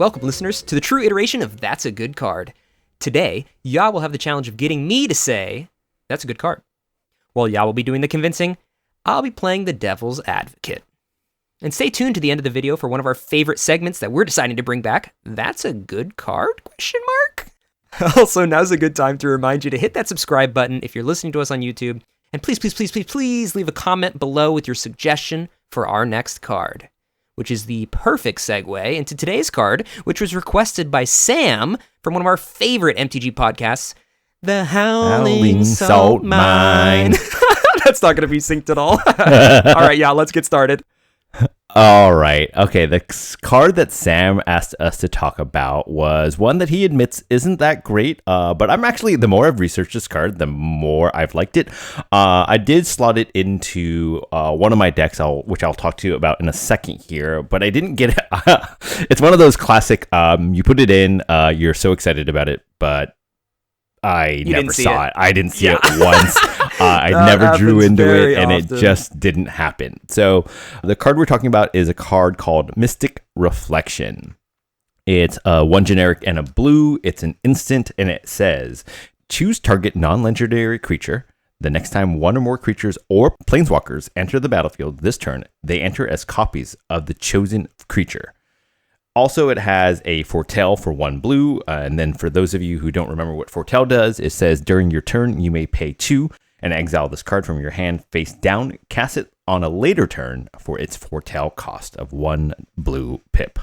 Welcome, listeners, to the true iteration of That's a Good Card. Today, Ya will have the challenge of getting me to say, that's a good card. While Ya will be doing the convincing, I'll be playing the devil's advocate. And stay tuned to the end of the video for one of our favorite segments that we're deciding to bring back. That's a good card? ? Also, now's a good time to remind you to hit that subscribe button if you're listening to us on YouTube. And please leave a comment below with your suggestion for our next card, which is the perfect segue into today's card, which was requested by Sam from one of our favorite MTG podcasts, The Howling Salt Mine. That's not going to be synced at all. All right, yeah, let's get started. All right. Okay, the card that Sam asked us to talk about was one that he admits isn't that great, but I'm actually, the more I've researched this card, the more I've liked it. I did slot it into one of my decks, which I'll talk to you about in a second here, but I didn't get it. It's one of those classic, you put it in, you're so excited about it, but I never saw it. I didn't see it once. I never drew into it, and it just didn't happen. So the card we're talking about is a card called Mystic Reflection. It's one generic and a blue. It's an instant, and it says, choose target non-legendary creature. The next time one or more creatures or planeswalkers enter the battlefield this turn, they enter as copies of the chosen creature. Also, it has a foretell for 1 blue, and then for those of you who don't remember what foretell does, it says during your turn, you may pay 2 and exile this card from your hand face down, cast it on a later turn for its foretell cost of 1 blue pip.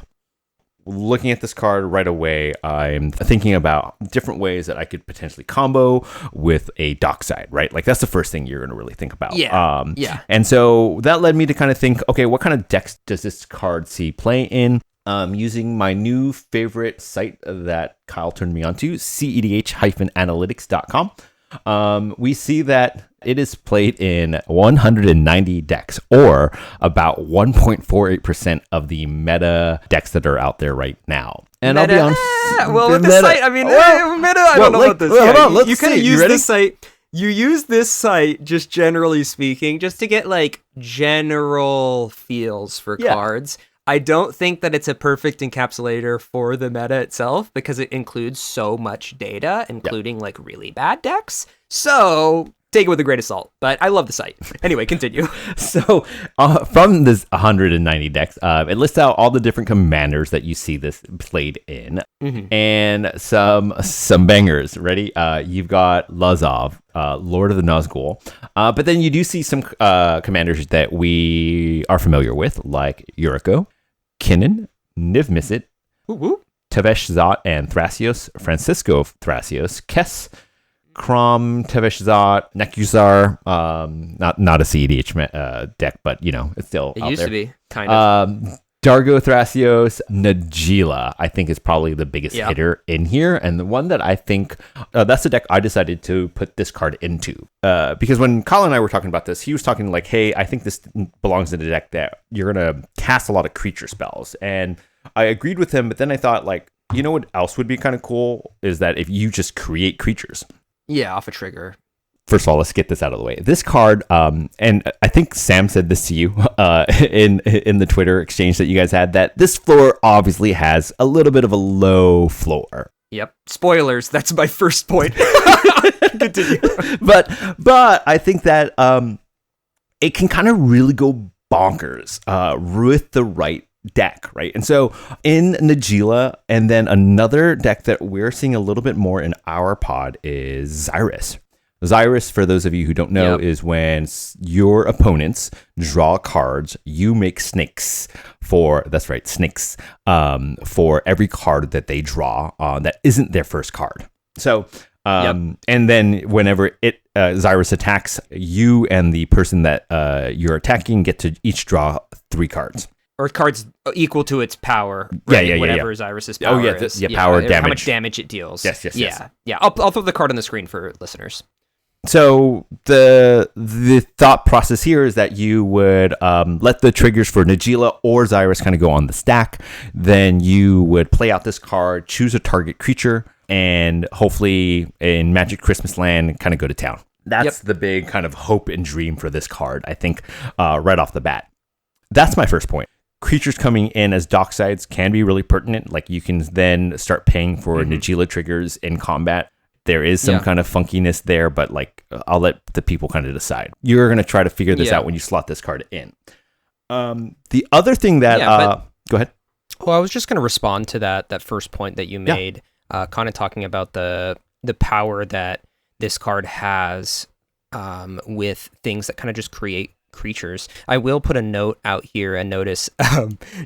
Looking at this card right away, I'm thinking about different ways that I could potentially combo with a Dockside, right? Like, that's the first thing you're going to really think about. Yeah. And so that led me to kind of think, okay, what kind of decks does this card see play in? Using my new favorite site that Kyle turned me onto, CEDH-analytics.com. We see that it is played in 190 decks, or about 1.48% of the meta decks that are out there right now. And meta, I'll be honest. Well, with this site, I mean, meta, I don't know about this. Hold on, let's you kind of see. use this site. You use this site, just generally speaking, just to get like general feels for cards. I don't think that it's a perfect encapsulator for the meta itself because it includes so much data, including like really bad decks. So take it with a grain of salt, but I love the site. Anyway, continue. So from this 190 decks, it lists out all the different commanders that you see this played in, and some bangers. Ready? You've got Lazov, Lord of the Nazgul, but then you do see some commanders that we are familiar with, like Yuriko, Kinnan, Niv Mizzet, Tevesh Zot and Thrasios, Francisco Thrasios, Kess, Krom, Tevesh Zot, Nekuzar, not a CEDH deck, but you know, it's still it out used there. To be, kind of. Dargo Thrasios, Najila, I think is probably the biggest hitter in here. And the one that I think, that's the deck I decided to put this card into. Because when Colin and I were talking about this, he was talking like, hey, I think this belongs in a deck that you're going to cast a lot of creature spells. And I agreed with him, but then I thought like, you know what else would be kind of cool is that if you just create creatures. Yeah, off a trigger. First of all, let's get this out of the way. This card, and I think Sam said this to you in the Twitter exchange that you guys had, that this floor obviously has a little bit of a low floor. Yep. Spoilers. That's my first point. Continue. But I think that it can kind of really go bonkers with the right deck, right? And so in Najila, and then another deck that we're seeing a little bit more in our pod is Xyris. Xyris, for those of you who don't know, is when your opponents draw cards, you make snakes for every card that they draw that isn't their first card. So, and then whenever Xyris attacks, you and the person that you're attacking get to each draw 3 cards. Or cards equal to its power. Right? Whatever Xyris's power is. Power damage. How much damage it deals. Yes. Yeah. I'll throw the card on the screen for listeners. So the thought process here is that you would let the triggers for Najila or Xyris kind of go on the stack. Then you would play out this card, choose a target creature, and hopefully in Magic Christmas Land kind of go to town. That's the big kind of hope and dream for this card, I think, right off the bat. That's my first point. creatures coming in as docksides can be really pertinent. Like you can then start paying for Najeela triggers in combat. There is some kind of funkiness there, but like I'll let the people kind of decide. You're going to try to figure this out when you slot this card in. The other thing that go ahead. Well, I was just going to respond to that first point that you made, kind of talking about the power that this card has with things that kind of just create creatures. I will put a note out here and notice,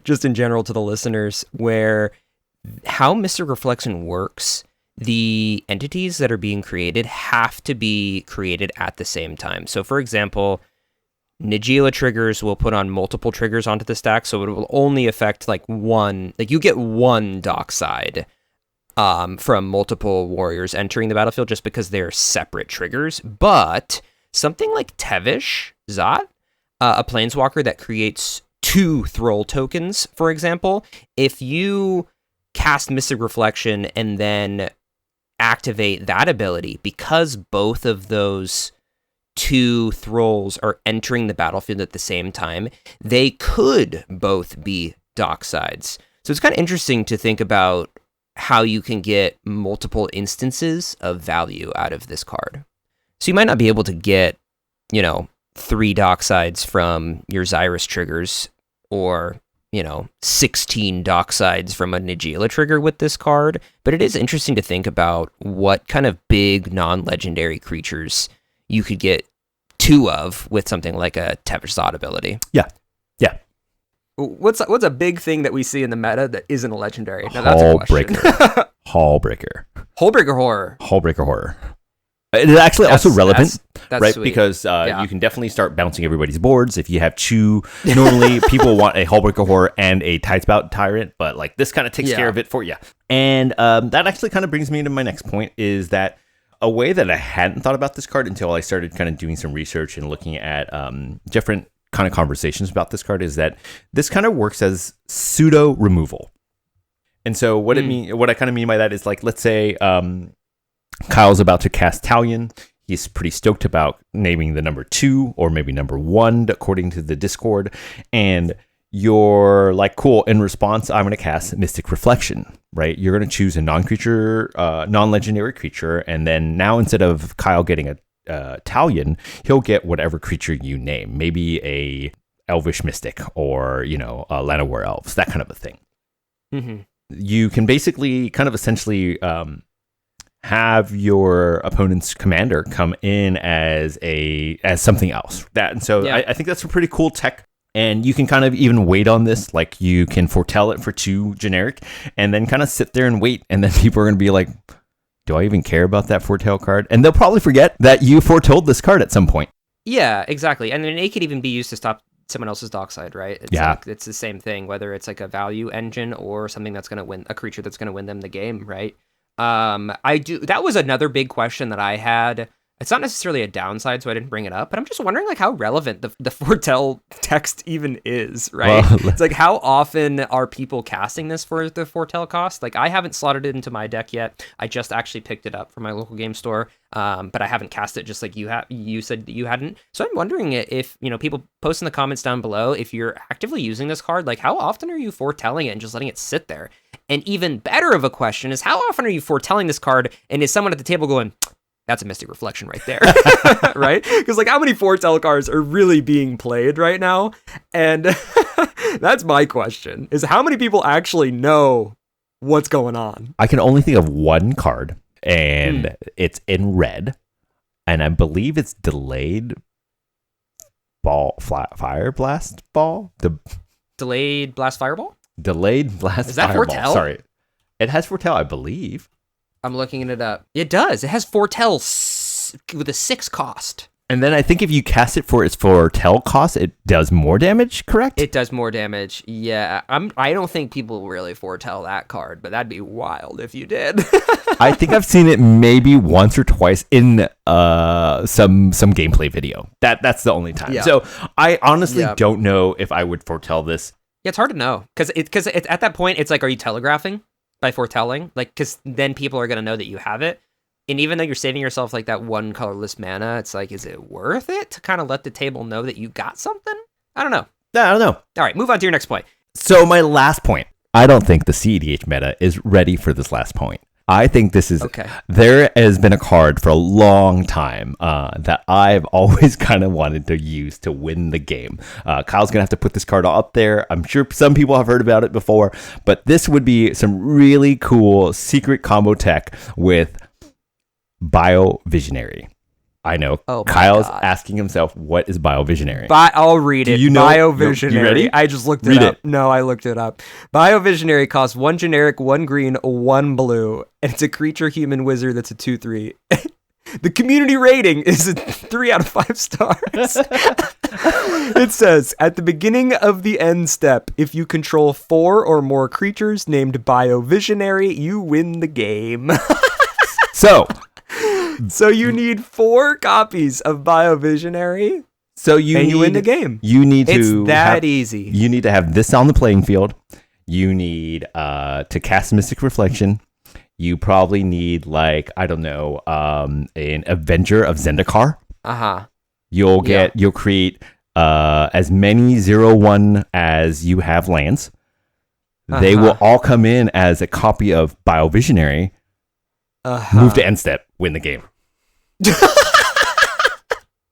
just in general to the listeners, where how Mystic Reflection works. The entities that are being created have to be created at the same time. So, for example, Najeela triggers will put on multiple triggers onto the stack, so it will only affect like one. Like you get one dockside from multiple warriors entering the battlefield just because they're separate triggers. But something like Tevish Zot, a planeswalker that creates 2 Thrall tokens, for example, if you cast Mystic Reflection and then activate that ability, because both of those 2 Thralls are entering the battlefield at the same time, they could both be docksides. So it's kind of interesting to think about how you can get multiple instances of value out of this card. So you might not be able to get, 3 docksides from your Xyrus triggers, or 16 docksides from a Najeela trigger with this card, but it is interesting to think about what kind of big non-legendary creatures you could get 2 of with something like a Tevish Zot ability. Yeah. What's a big thing that we see in the meta that isn't a legendary? Now that's a question. Hullbreaker. Hullbreaker Horror. It is actually also relevant, that's right? sweet. Because you can definitely start bouncing everybody's boards. If you have 2, normally people want a Hullbreaker Horror and a Tidespout Tyrant, but like this kind of takes care of it for you. And that actually kind of brings me to my next point, is that a way that I hadn't thought about this card until I started kind of doing some research and looking at different kind of conversations about this card is that this kind of works as pseudo removal. And so what I kind of mean by that is, like, let's say Kyle's about to cast Talion. He's pretty stoked about naming the number 2 or maybe number 1 according to the Discord, and you're like, cool, in response I'm going to cast Mystic Reflection, right? You're going to choose a non-legendary creature, and then now instead of Kyle getting a Talion, he'll get whatever creature you name, maybe a Elvish Mystic or a Llanowar Elves, that kind of a thing. You can basically kind of essentially have your opponent's commander come in as something else. I think that's a pretty cool tech. And you can kind of even wait on this, like you can foretell it for 2 generic, and then kind of sit there and wait, and then people are going to be like, do I even care about that foretell card? And they'll probably forget that you foretold this card at some point. Yeah, exactly. And then it could even be used to stop someone else's dockside, right? It's the same thing, whether it's like a value engine or something that's going to win, a creature that's going to win them the game, right? That was another big question that I had. It's not necessarily a downside, so I didn't bring it up, but I'm just wondering like how relevant the foretell text even is, right? Well, it's like, how often are people casting this for the foretell cost? Like, I haven't slotted it into my deck yet. I just actually picked it up from my local game store, but I haven't cast it just like you said that you hadn't. So I'm wondering if, people post in the comments down below, if you're actively using this card, like how often are you foretelling it and just letting it sit there? And even better of a question is, how often are you foretelling this card and is someone at the table going, that's a Mystic Reflection right there, right? Because like, how many foretell cards are really being played right now? And that's my question, is how many people actually know what's going on? I can only think of one card, and it's in red, and I believe it's Delayed Fire Blast Ball? Delayed Blast Fireball? Delayed Blast Is that Fireball. foretell? Sorry. It has foretell, I believe. I'm looking it up. It does. It has foretell with a 6 cost. And then I think if you cast it for its foretell cost, it does more damage, correct? It does more damage. Yeah. I don't think people really foretell that card, but that'd be wild if you did. I think I've seen it maybe once or twice in some gameplay video. That's the only time. Yeah. So I honestly don't know if I would foretell this. Yeah, it's hard to know because at that point it's like, are you telegraphing by foretelling? Like, because then people are gonna know that you have it, and even though you're saving yourself like that 1 colorless mana, it's like, is it worth it to kind of let the table know that you got something? I don't know. Yeah, I don't know. All right, move on to your next point. So my last point. I don't think the CEDH meta is ready for this last point. I think this is Okay. There has been a card for a long time that I've always kind of wanted to use to win the game. Kyle's gonna have to put this card up there. I'm sure some people have heard about it before, but this would be some really cool secret combo tech with Biovisionary. I know. Oh my Kyle's God. asking himself, what is Biovisionary? I'll read it. Do you know? Biovisionary. You ready? I just looked it Read up. it. No, I looked it up. Biovisionary costs 1 generic, 1 green, 1 blue, and it's a creature human wizard that's a 2/3. The community rating is a 3 out of 5 stars. It says, at the beginning of the end step, if you control 4 or more creatures named Biovisionary, you win the game. So you need 4 copies of Biovisionary, and you win the game. You need to. It's that easy. You need to have this on the playing field. You need to cast Mystic Reflection. You probably need, like, I don't know, an Avenger of Zendikar. Uh-huh. You'll create as many 0/1 as you have lands. They will all come in as a copy of Biovisionary. Move to end step, win the game.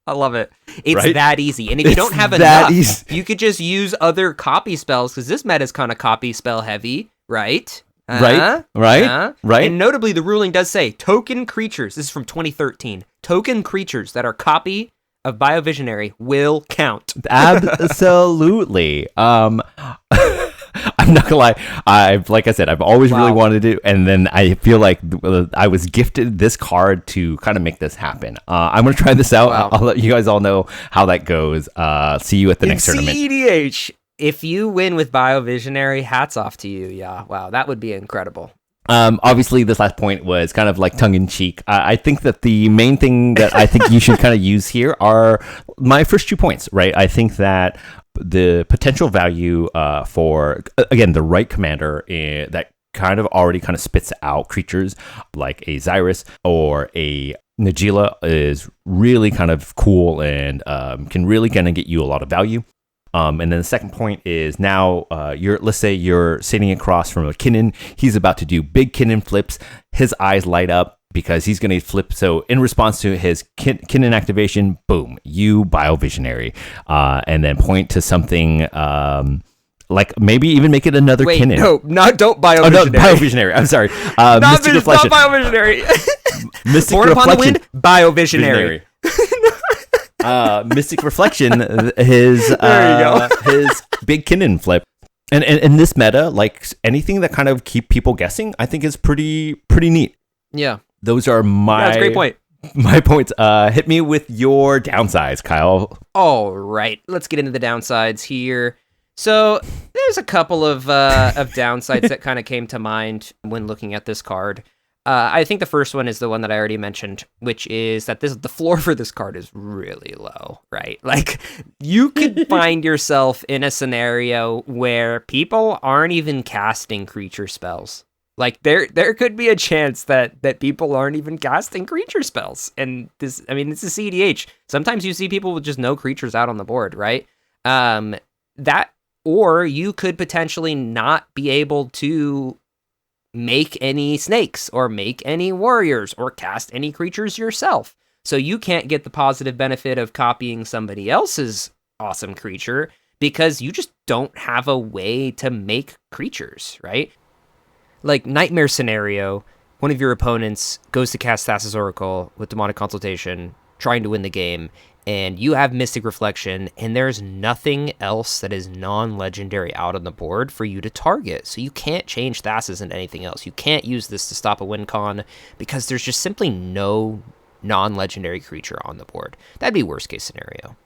I love it. It's Right? that easy. And if you don't have that enough, easy. you could just use other copy spells, because this meta is kind of copy spell heavy, right? Right? And notably, the ruling does say token creatures. This is from 2013. Token creatures that are copy of Biovisionary will count. Absolutely. I'm not gonna lie. Like I said, I've always really wanted to, and then I feel like I was gifted this card to kind of make this happen. I'm gonna try this out. Wow. I'll let you guys all know how that goes. See you at the next tournament. CEDH. If you win with Biovisionary, hats off to you. Yeah, wow, that would be incredible. Obviously, this last point was kind of like tongue in cheek. I think that the main thing that I think you should kind of use here are my first 2 points, right? I think that the potential value for, again, the right commander that kind of already kind of spits out creatures like a Xyrus or a Nagila is really kind of cool and can really kind of get you a lot of value. And then the second point is now let's say you're sitting across from a Kinnan. He's about to do big Kinnan flips. His eyes light up because he's going to flip. So in response to his Kinnan activation, boom, you Biovisionary. And then point to something like maybe even make it another Kinnan. Don't Biovisionary. Oh, no, Biovisionary. I'm sorry. Mystic Reflection. Not Biovisionary. Mystic Born Upon the Reflection. Wind, Biovisionary. Mystic Reflection, his big Kinnan flip. And in this meta, like anything that kind of keep people guessing, I think is pretty neat. Yeah. Those are That's a great point. My points. Hit me with your downsides, Kyle. All right, let's get into the downsides here. So there's a couple of downsides that kind of came to mind when looking at this card. I think the first one is the one that I already mentioned, which is that the floor for this card is really low, right? Like, you could find yourself in a scenario where people aren't even casting creature spells. Like, there could be a chance that people aren't even casting creature spells. And it's a CEDH. Sometimes you see people with just no creatures out on the board, right? Or you could potentially not be able to make any snakes or make any warriors or cast any creatures yourself. So you can't get the positive benefit of copying somebody else's awesome creature because you just don't have a way to make creatures, right? Like nightmare scenario, one of your opponents goes to cast Thassa's Oracle with Demonic Consultation, trying to win the game, and you have Mystic Reflection, and there's nothing else that is non-legendary out on the board for you to target. So you can't change Thassa's into anything else. You can't use this to stop a win con because there's just simply no non-legendary creature on the board. That'd be worst case scenario.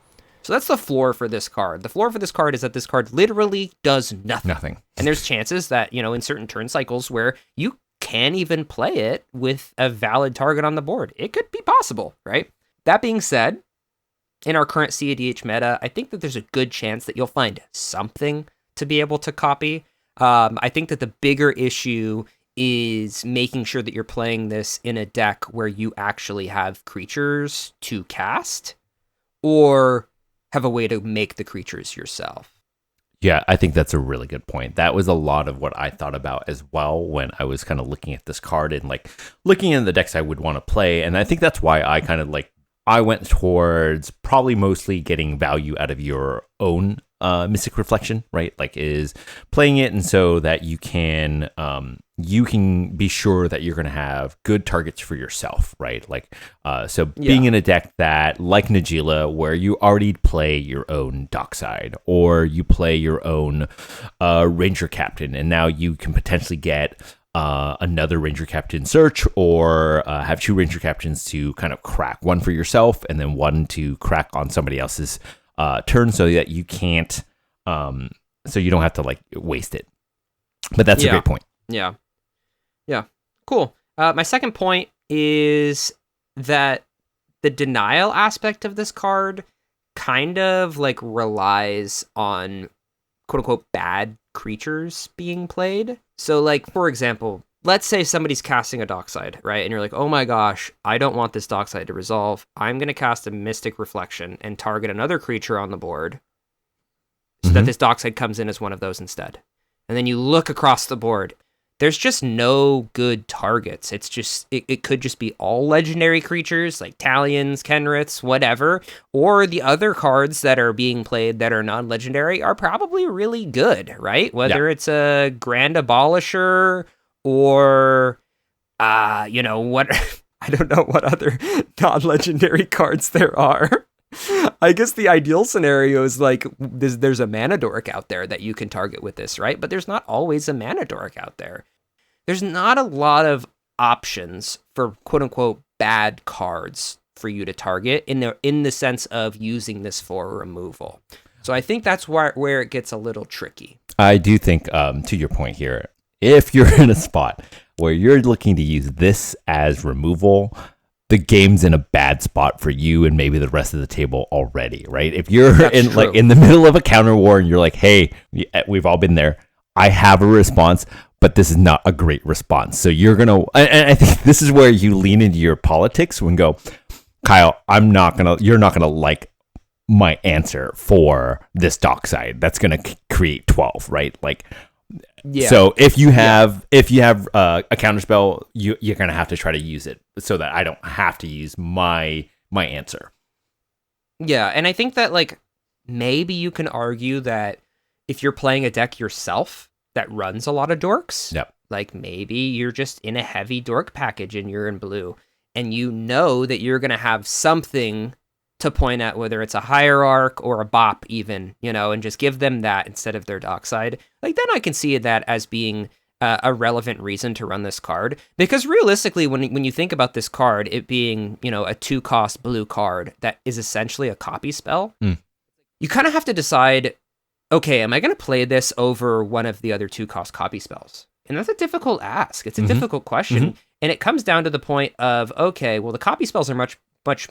So that's the floor for this card. The floor for this card is that this card literally does nothing. And there's chances that, in certain turn cycles where you can even play it with a valid target on the board. It could be possible, right? That being said, in our current CEDH meta, I think that there's a good chance that you'll find something to be able to copy. I think that the bigger issue is making sure that you're playing this in a deck where you actually have creatures to cast or have a way to make the creatures yourself. Yeah, I think that's a really good point. That was a lot of what I thought about as well when I was kind of looking at this card and like looking at the decks I would want to play. And I think that's why I kind of like I went towards probably mostly getting value out of your own Mystic Reflection, right? Like is playing it and so that you can be sure that you're going to have good targets for yourself, right? Like so being in a deck that like Najila where you already play your own Dockside or you play your own Ranger Captain and now you can potentially get another Ranger Captain search or have two Ranger Captains to kind of crack, one for yourself and then one to crack on somebody else's turn so that you can't, so you don't have to like waste it. But that's a great point. Yeah. Yeah. Cool. My second point is that the denial aspect of this card kind of like relies on quote unquote bad creatures being played. So like, for example, let's say somebody's casting a Dockside, right? And you're like, oh my gosh, I don't want this Dockside to resolve. I'm going to cast a Mystic Reflection and target another creature on the board so that this Dockside comes in as one of those instead. And then you look across the board. There's just no good targets. It's just, it could just be all legendary creatures like Talions, Kenriths, whatever. Or the other cards that are being played that are non-legendary are probably really good, right? Whether it's a Grand Abolisher or, what, I don't know what other non-legendary cards there are. I guess the ideal scenario is like there's a Mana Dork out there that you can target with this, right? But there's not always a Mana Dork out there. There's not a lot of options for quote unquote bad cards for you to target in the sense of using this for removal. So I think that's where it gets a little tricky. I do think, to your point here, if you're in a spot where you're looking to use this as removal, the game's in a bad spot for you and maybe the rest of the table already, right? If you're in the middle of a counter war and you're like, hey, we've all been there. I have a response, but this is not a great response. So you're going to, and I think this is where you lean into your politics and go, Kyle, you're not going to like my answer for this Dockside. That's going to create 12, right? Like, yeah. So if you have a counterspell, you're gonna have to try to use it so that I don't have to use my answer. Yeah, and I think that like maybe you can argue that if you're playing a deck yourself that runs a lot of dorks, like maybe you're just in a heavy dork package and you're in blue, and you know that you're gonna have something to point at, whether it's a hierarch or a bop even, and just give them that instead of their Dockside. Like then I can see that as being a relevant reason to run this card, because realistically, when you think about this card, it being, a 2-cost blue card that is essentially a copy spell, you kind of have to decide, okay, am I going to play this over one of the other 2-cost copy spells? And that's a difficult ask. It's a difficult question. And it comes down to the point of, okay, well, the copy spells are much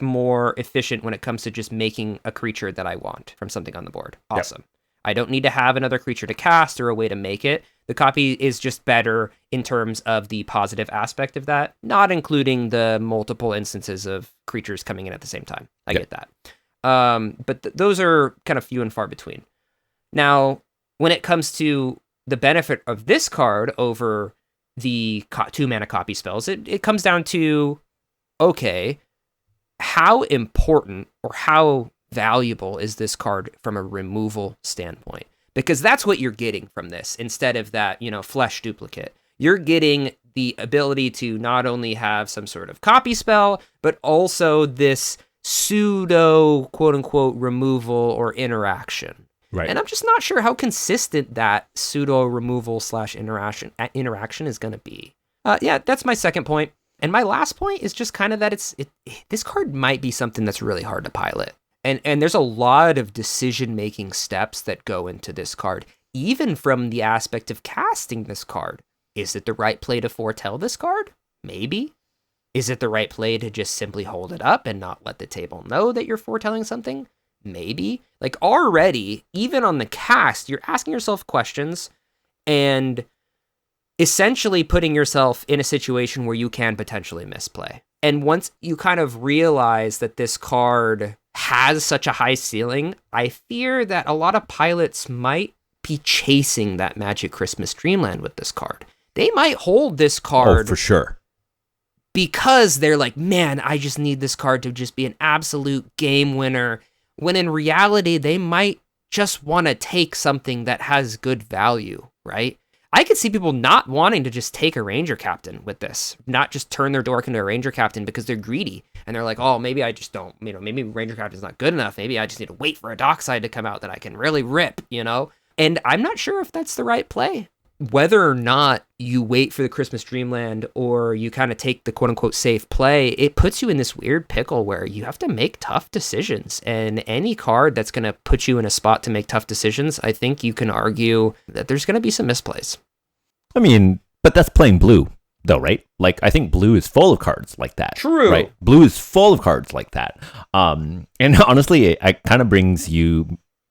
more efficient when it comes to just making a creature that I want from something on the board. Awesome. Yep. I don't need to have another creature to cast or a way to make it. The copy is just better in terms of the positive aspect of that, not including the multiple instances of creatures coming in at the same time. I get that. But those are kind of few and far between. Now, when it comes to the benefit of this card over the 2-mana copy spells, it comes down to, okay, how important or how valuable is this card from a removal standpoint? Because that's what you're getting from this instead of that, flesh duplicate. You're getting the ability to not only have some sort of copy spell, but also this pseudo quote unquote removal or interaction. Right. And I'm just not sure how consistent that pseudo removal / interaction is going to be. That's my second point. And my last point is just kind of that this card might be something that's really hard to pilot. And there's a lot of decision-making steps that go into this card, even from the aspect of casting this card. Is it the right play to foretell this card? Maybe. Is it the right play to just simply hold it up and not let the table know that you're foretelling something? Maybe. Like already, even on the cast, you're asking yourself questions and essentially putting yourself in a situation where you can potentially misplay. And once you kind of realize that this card has such a high ceiling, I fear that a lot of pilots might be chasing that Magic Christmas Dreamland with this card. They might hold this card. Oh, for sure. Because they're like, man, I just need this card to just be an absolute game winner. When in reality, they might just want to take something that has good value, right? I could see people not wanting to just take a Ranger Captain with this, not just turn their dork into a Ranger Captain because they're greedy. And they're like, oh, maybe I just don't, maybe Ranger Captain's not good enough. Maybe I just need to wait for a Dockside to come out that I can really rip, And I'm not sure if that's the right play. Whether or not you wait for the Christmas Dreamland or you kind of take the quote unquote safe play, it puts you in this weird pickle where you have to make tough decisions. And any card that's going to put you in a spot to make tough decisions, I think you can argue that there's going to be some misplays. I mean, but that's playing blue, though, right? Like, I think blue is full of cards like that. True. Right? Blue is full of cards like that. And honestly, it kind of brings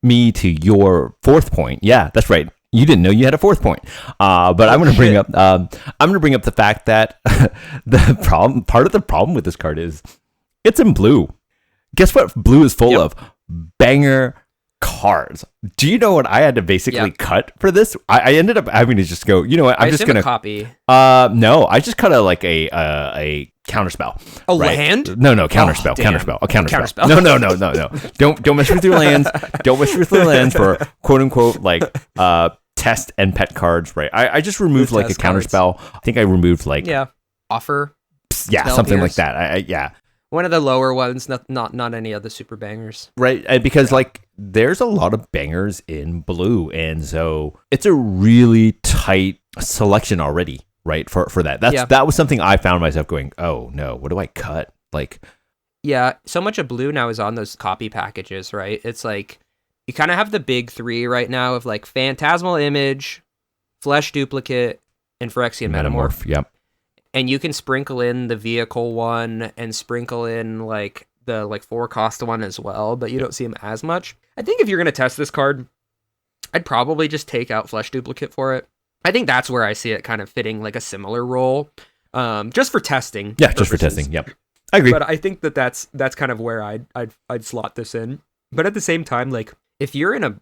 me to your fourth point. Yeah, that's right. You didn't know you had a fourth point, but I'm going to bring up. I'm going to bring up the fact that part of the problem with this card is it's in blue. Guess what? Blue is full of banger cards. Do you know what I had to basically cut for this? I ended up having to just go. You know what? I'm just going to copy. No, I just cut a counterspell. A land? No, counterspell. Counterspell. A counterspell. No. Don't mess with your lands. Don't mess with your lands for quote unquote like test and pet cards, right? I just removed like a counterspell. I think I removed like offer. Yeah, something like that. One of the lower ones, not any of the super bangers. Right, because like there's a lot of bangers in blue, and so it's a really tight selection already, right? For that. That was something I found myself going, oh no, what do I cut? Like, yeah, so much of blue now is on those copy packages, right? It's like you kind of have the big three right now of like Phantasmal Image, Flesh Duplicate, and Phyrexian Metamorph. Yep. And you can sprinkle in the vehicle one and sprinkle in like the 4-cost one as well, but you don't see them as much. I think if you're going to test this card, I'd probably just take out Flesh Duplicate for it. I think that's where I see it kind of fitting like a similar role, just for testing. Yeah, just for testing. Yep, I agree. But I think that's kind of where I'd slot this in. But at the same time, like if you're in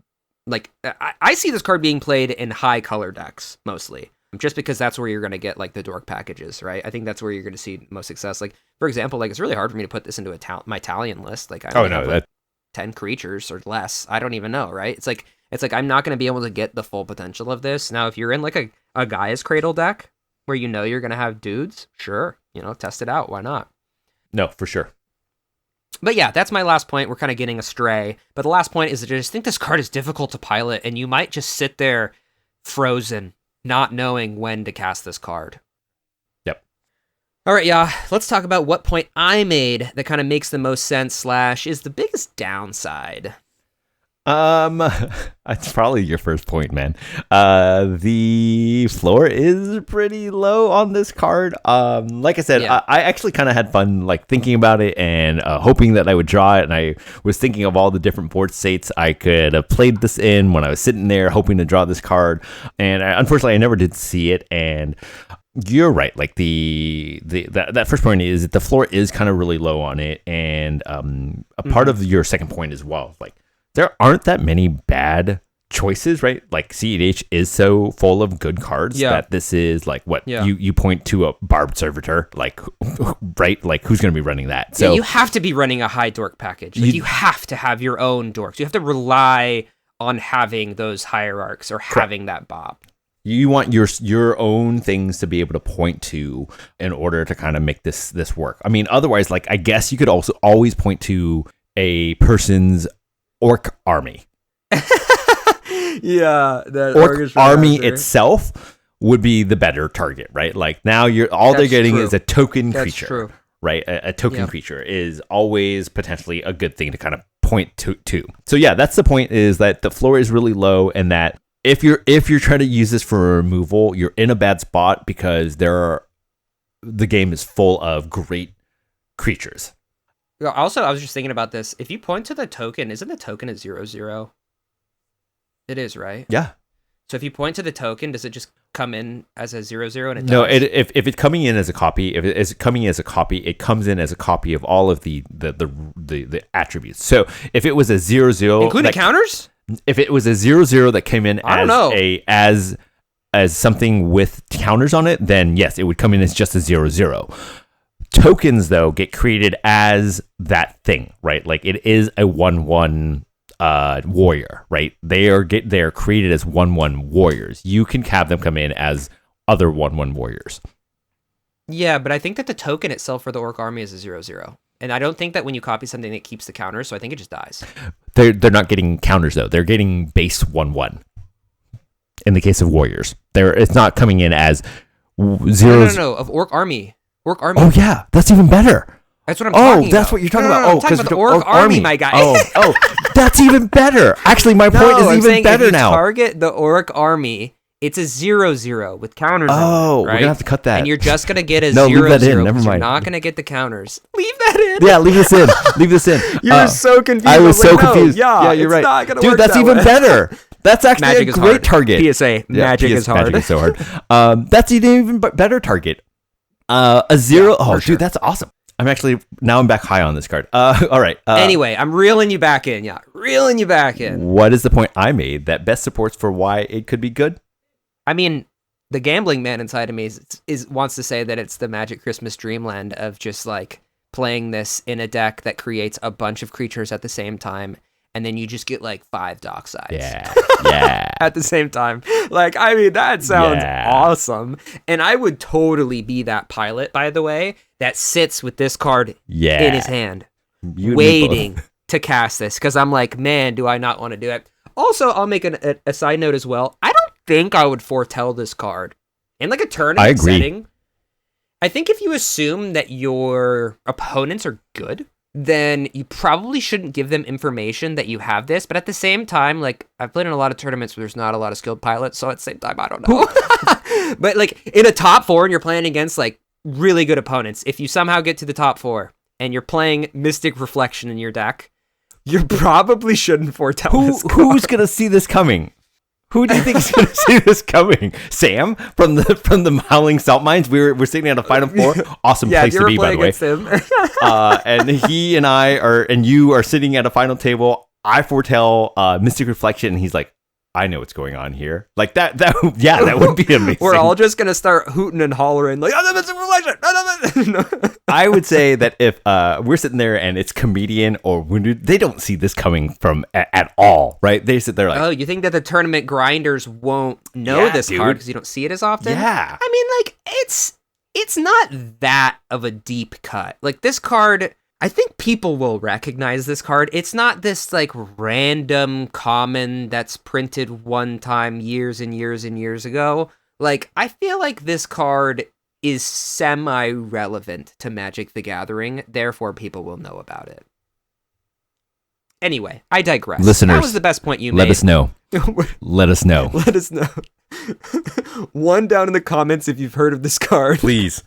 I see this card being played in high color decks mostly. Just because that's where you're going to get like the dork packages, right? I think that's where you're going to see most success. Like, for example, like it's really hard for me to put this into my Italian list. Like, I have 10 creatures or less. I don't even know, right? It's like I'm not going to be able to get the full potential of this. Now, if you're in like a Gaia's Cradle deck where you're going to have dudes, sure, test it out. Why not? No, for sure. But yeah, that's my last point. We're kind of getting astray. But the last point is that I just think this card is difficult to pilot, and you might just sit there frozen, not knowing when to cast this card. Yep. All right, yeah, let's talk about what point I made that kind of makes the most sense / is the biggest downside. It's probably your first point, man. The floor is pretty low on this card. Like I said, I actually kind of had fun like thinking about it and hoping that I would draw it. And I was thinking of all the different board states I could have played this in when I was sitting there hoping to draw this card. And unfortunately, I never did see it. And you're right. Like that first point is that the floor is kind of really low on it. And a part of your second point as well, like, there aren't that many bad choices, right? Like CEDH is so full of good cards that this is like what you point to a Barbed Servitor, like right? Like who's going to be running that? So you have to be running a high dork package. Like you have to have your own dorks. You have to rely on having those hierarchs or having that bop. You want your own things to be able to point to in order to kind of make this work. I mean, otherwise, like I guess you could also always point to a person's orc army. The orc army itself would be the better target, right? Like now they're getting is a token creature. True. Right? A token creature is always potentially a good thing to kind of point to. So yeah, that's the point, is that the floor is really low, and that if you're trying to use this for removal, you're in a bad spot because the game is full of great creatures. Also, I was just thinking about this. If you point to the token, isn't the token at 0/0? It is, right? Yeah. So if you point to the token, does it just come in as a 0/0? And no, if it's coming in as a copy, it comes in as a copy of all of the attributes. So if it was a 0/0, including counters. If it was a 0/0 that came in I don't know. as something with counters on it, then yes, it would come in as just a 0/0. Tokens, though, get created as that thing, right? Like it is a 1/1 warrior, right? They are created as 1/1 warriors. You can have them come in as other 1/1 warriors. Yeah, but I think that the token itself for the Orc army is a 0/0. And I don't think that when you copy something, it keeps the counters, so I think it just dies. They're not getting counters, though. They're getting base 1/1. In the case of warriors, it's not coming in as zeros. No. Of Orc army. Orc army. Oh, yeah. That's even better. That's what I'm talking about. Oh, that's what you're talking about. I'm talking about the Orc army, my guy. Oh, that's even better. Actually, my point is even better now. Target the Orc army. It's a 0/0 with counters. Oh, on it, right? We're gonna have to cut that. And you're just gonna get a 0/0. Leave that in. Never mind. You're not gonna get the counters. Leave that in. Yeah, leave this in. Leave this in. You're so confused. I was so confused. Yeah, you're right. Not gonna Dude, work that's that even way. better. That's actually Magic a is great hard. target. PSA. Magic is hard. Magic is so hard. That's an even better target. A 0. Yeah, dude, that's awesome. I'm back high on this card. All right. Anyway, I'm reeling you back in. Yeah, reeling you back in. What is the point I made that best supports for why it could be good? I mean, the gambling man inside of me wants to say that it's the Magic Christmas Dreamland of just like playing this in a deck that creates a bunch of creatures at the same time, and then you just get like 5 Docksides. Yeah. At the same time. Like, I mean, that sounds awesome. And I would totally be that pilot, by the way, that sits with this card in his hand, waiting to cast this. Because I'm like, man, do I not want to do it. Also, I'll make a side note as well. I don't think I would foretell this card. In like a tournament setting, I think if you assume that your opponents are good, then you probably shouldn't give them information that you have this. But at the same time, like, I've played in a lot of tournaments where there's not a lot of skilled pilots, so at the same time, I don't know. But like in a top 4 and you're playing against like really good opponents, if you somehow get to the top 4 and you're playing Mystic Reflection in your deck, you probably shouldn't foretell this card. Who's gonna see this coming? Who do you think is going to see this coming? Sam from the Howling Salt Mines. We're sitting at a Final Four. Awesome place to be, by the way. Him. And he and you are sitting at a final table. I foretell Mystic Reflection, and he's like, I know what's going on here. Like that would be amazing. We're all just gonna start hooting and hollering like, "Oh, Mystic Reflection!" I would say that if we're sitting there and it's comedian or wounded, they don't see this coming from at all, right? They sit there like, oh, you think that the tournament grinders won't know this card because you don't see it as often? Yeah. I mean, like it's not that of a deep cut. Like this card, I think people will recognize this card. It's not this like random common that's printed one time years and years and years ago. Like, I feel like this card is semi-relevant to Magic the Gathering, therefore people will know about it. Anyway, I digress. Listeners, that was the best point you made. Let us know. Let us know. Let us know. 1 down in the comments if you've heard of this card. Please.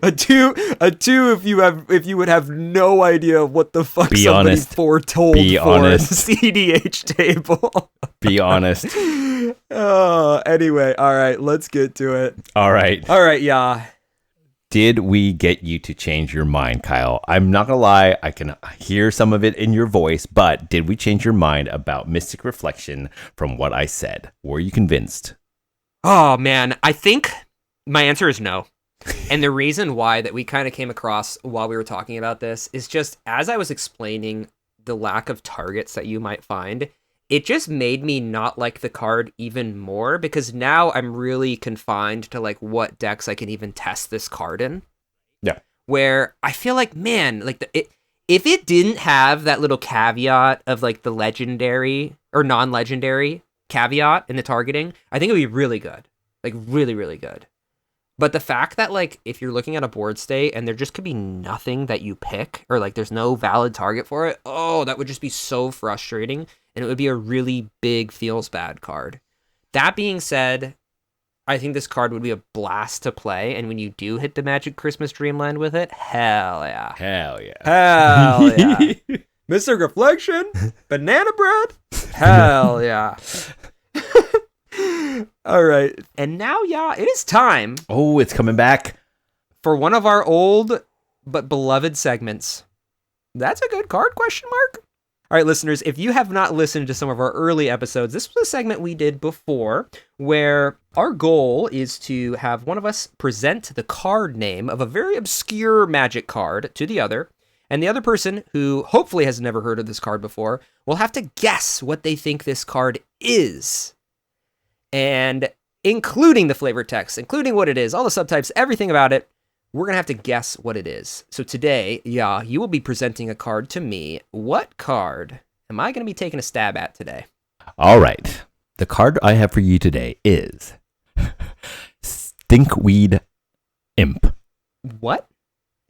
A two if you would have no idea what the fuck Be somebody honest. foretold Be for honest. the CEDH table. Be honest. Anyway, all right, let's get to it. All right, yeah. Did we get you to change your mind, Kyle? I'm not gonna lie, I can hear some of it in your voice, but did we change your mind about Mystic Reflection from what I said? Were you convinced? Oh man, I think my answer is no. And the reason why that we kind of came across while we were talking about this is just as I was explaining the lack of targets that you might find, it just made me not like the card even more because now I'm really confined to like what decks I can even test this card in. Yeah. Where I feel like, man, like if it didn't have that little caveat of like the legendary or non-legendary caveat in the targeting, I think it would be really good. Like really, really good. But the fact that, like, if you're looking at a board state and there just could be nothing that you pick, or, like, there's no valid target for it, oh, that would just be so frustrating, and it would be a really big feels bad card. That being said, I think this card would be a blast to play, and when you do hit the Magic Christmas Dreamland with it, hell yeah. Hell yeah. Hell yeah. Mystic Reflection? Banana bread? Hell yeah. All right. And now, yeah, it is time. Oh, it's coming back. For one of our old but beloved segments. That's a good card, question mark? All right, listeners, if you have not listened to some of our early episodes, this was a segment we did before where our goal is to have one of us present the card name of a very obscure Magic card to the other, and the other person, who hopefully has never heard of this card before, will have to guess what they think this card is. And including the flavor text, including what it is, all the subtypes, everything about it, we're going to have to guess what it is. So today, you will be presenting a card to me. What card am I going to be taking a stab at today? All right. The card I have for you today is Stinkweed Imp. What?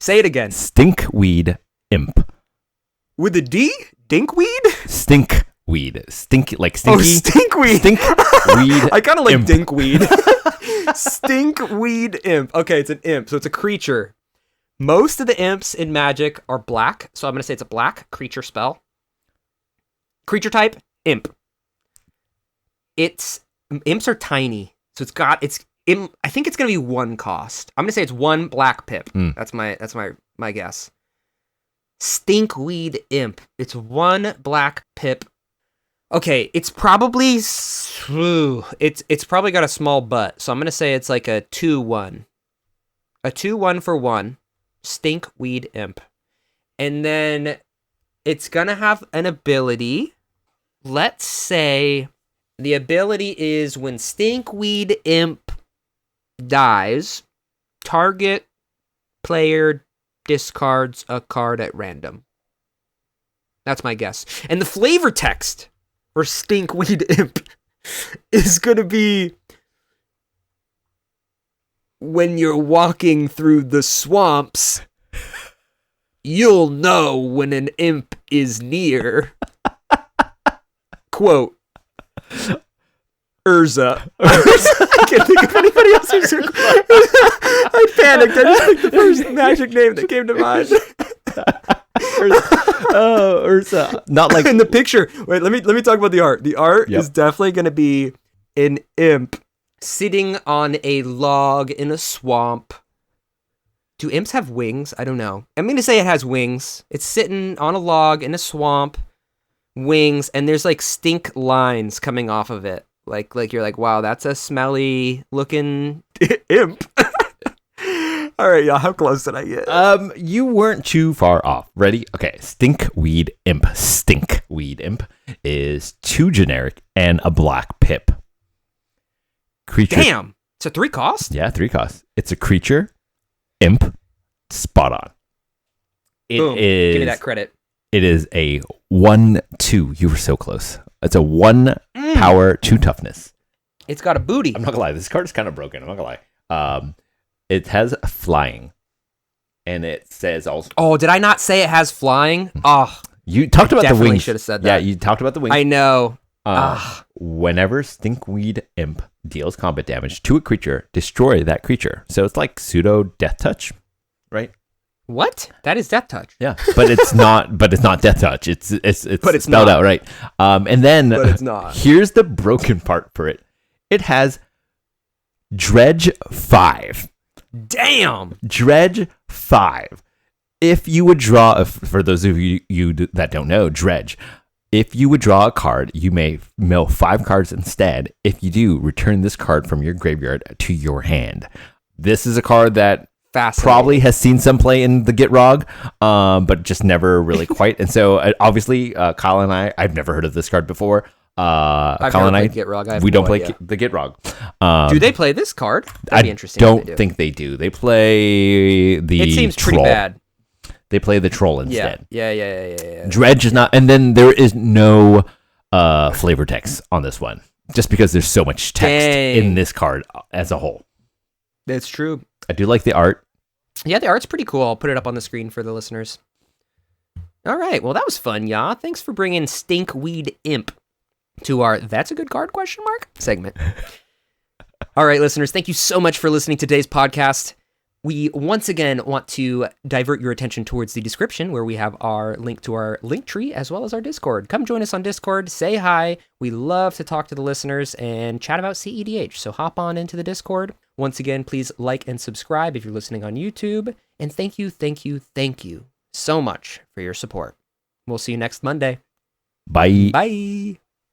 Say it again. Stinkweed Imp. With a D? Dinkweed? Stinkweed. Stink, like stinky. Oh, stinkweed. Stinkweed. I kind of like imp. dinkweed. Stinkweed imp. Okay, it's an imp, so it's a creature. Most of the imps in Magic are black, so I'm going to say it's a black creature spell. Creature type, imp. Imps are tiny, so I think it's going to be 1 cost. I'm going to say it's 1 black pip. That's my guess. Stinkweed imp. It's 1 black pip. Okay, it's probably it's probably got a small butt, so I'm gonna say it's like a 2/1. A 2/1 for 1. Stinkweed imp. And then it's gonna have an ability. Let's say the ability is when Stinkweed imp dies, target player discards a card at random. That's my guess. And the flavor text for Stinkweed Imp is going to be when you're walking through the swamps, you'll know when an imp is near. Quote, Urza. I can't think of anybody else who's I panicked. I just picked the first Magic name that came to mind. Ursa. Not like in the picture. Wait, let me talk about the art. The art is definitely going to be an imp sitting on a log in a swamp. Do imps have wings? I don't know. I'm going to say it has wings. It's sitting on a log in a swamp, wings, and there's like stink lines coming off of it. Like you're like, wow, that's a smelly looking imp. All right, y'all, how close did I get? You weren't too far off. Ready? Okay, Stinkweed Imp. Stinkweed Imp is 2 generic and a black pip. Creature. Damn, it's a 3 cost? Yeah, 3 costs. It's a creature. Imp. Spot on. Boom. Give me that credit. It is a 1/2. You were so close. It's a 1 power, 2 toughness. It's got a booty. I'm not gonna lie. This card is kind of broken. I'm not gonna lie. It has flying, and it says also. Oh, did I not say it has flying? Oh, you talked about the wings. Definitely should have said that. Yeah, you talked about the wings. I know. Whenever Stinkweed Imp deals combat damage to a creature, destroy that creature. So it's like pseudo Death Touch, right? What? That is Death Touch. Yeah, but it's not. But it's not Death Touch. It's spelled out right. And then but it's not. Here's the broken part for it. It has Dredge 5. Damn. Dredge 5. If you would draw, for those of you that don't know, Dredge, if you would draw a card, you may mill 5 cards instead. If you do, return this card from your graveyard to your hand. This is a card that probably has seen some play in the Gitrog, but just never really quite. And so, obviously, Kyle and I've never heard of this card before. I've Kyle and I, Gitrog. we don't play the Gitrog. Do they play this card? That'd be interesting. I don't think they do. They play the It seems troll. pretty bad. They play the troll instead. Yeah. Dredge is not, and then there is no flavor text on this one, just because there's so much text in this card as a whole. That's true. I do like the art. Yeah, the art's pretty cool. I'll put it up on the screen for the listeners. All right, well, that was fun, y'all. Thanks for bringing Stinkweed Imp to our That's a Good Card segment. All right, listeners, thank you so much for listening to today's podcast. We once again want to divert your attention towards the description where we have our link to our link tree as well as our Discord. Come join us on Discord, say hi. We love to talk to the listeners and chat about CEDH, so hop on into the Discord. Once again, please like and subscribe if you're listening on YouTube. And thank you so much for your support. We'll see you next Monday. Bye. Bye.